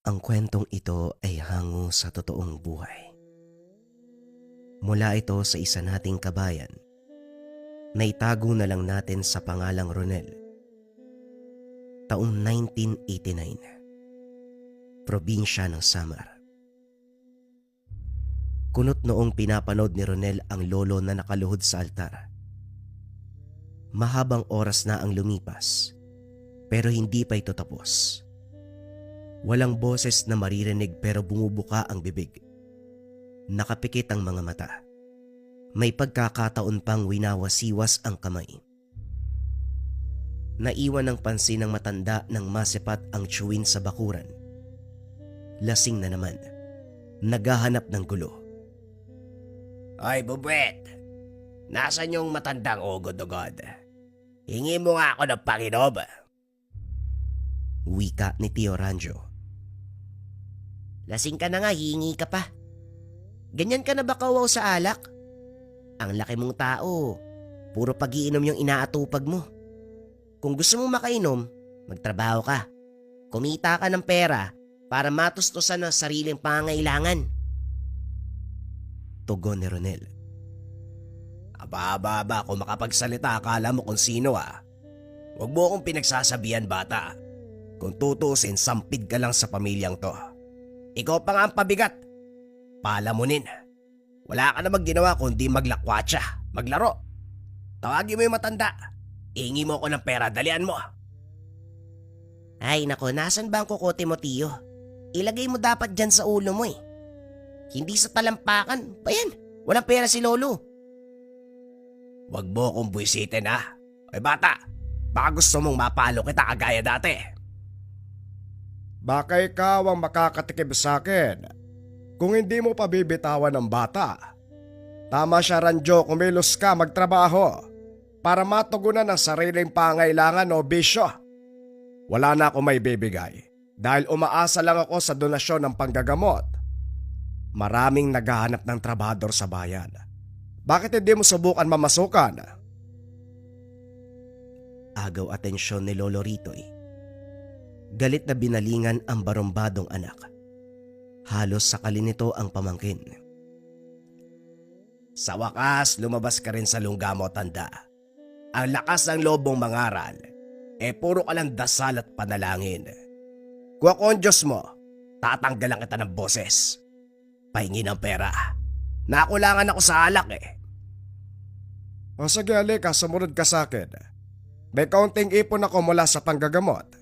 Ang kwentong ito ay hango sa totoong buhay. Mula ito sa isa nating kabayan na itago na lang natin sa pangalang Ronel. Taong 1989, probinsya ng Samar. Kunot noong pinapanood ni Ronel ang lolo na nakaluhod sa altar. Mahabang oras na ang lumipas, pero hindi pa ito tapos. Walang boses na maririnig pero bumubuka ang bibig. Nakapikit ang mga mata. May pagkakataon pang winawasiwas ang kamay. Naiwan ng pansin ng matanda nang masepat ang tsuwin sa bakuran. Lasing na naman. Naghahanap ng gulo. Ay, Bubwet! Nasaan yung matandang ugod-ugod? Hingi mo nga ako ng Panginoon. Wika ni Tio Ranjo. Lasing ka na nga, hihingi ka pa. Ganyan ka na ba kawaw sa alak? Ang laki mong tao, puro pag-iinom yung inaatupag mo. Kung gusto mong makainom, magtrabaho ka. Kumita ka ng pera para matustusan ang sariling pangangailangan. Tugon ni Ronel. Aba, kung makapagsalita akala mo kung sino ah. Huwag mo akong pinagsasabihan, bata. Kung tutusin, sampid ka lang sa pamilyang to. Ikaw pa nga ang pabigat. Palamunin. Wala ka namang ginawa kundi maglakwatsa, maglaro. Tawagin mo yung matanda. Ihingi mo ako ng pera, dalian mo. Ay nako, nasan ba ang kukote mo, Tiyo? Ilagay mo dapat dyan sa ulo mo eh. Hindi sa talampakan. Bayan, walang pera si Lolo. Huwag mo akong buwisitin ha. Ay bata, baka gusto mong mapalo kita kagaya dati. Baka ikaw ang makakatikib sa akin kung hindi mo pabibitawan ng bata. Tama siya, Ranjo, kumilos ka magtrabaho para matugunan ang sariling pangailangan o bisyo. Wala na ako may bibigay dahil umaasa lang ako sa donasyon ng panggagamot. Maraming naghahanap ng trabahador sa bayan. Bakit hindi mo subukan mamasukan? Agaw atensyon ni Lolo Ritoy. Galit na binalingan ang barumbadong anak. Halos sakali nito ang pamangkin. Sa wakas, lumabas ka rin sa lungga mo, tanda. Ang lakas ng loob mong mangaral, puro ka lang dasal at panalangin. Kung ako ang Diyos mo, tatanggalan kita ng boses. Pahingi ng pera. Nakulangan ako sa alak eh. O sige, halika, sumunod ka sa akin. May kaunting ipon ako mula sa panggagamot.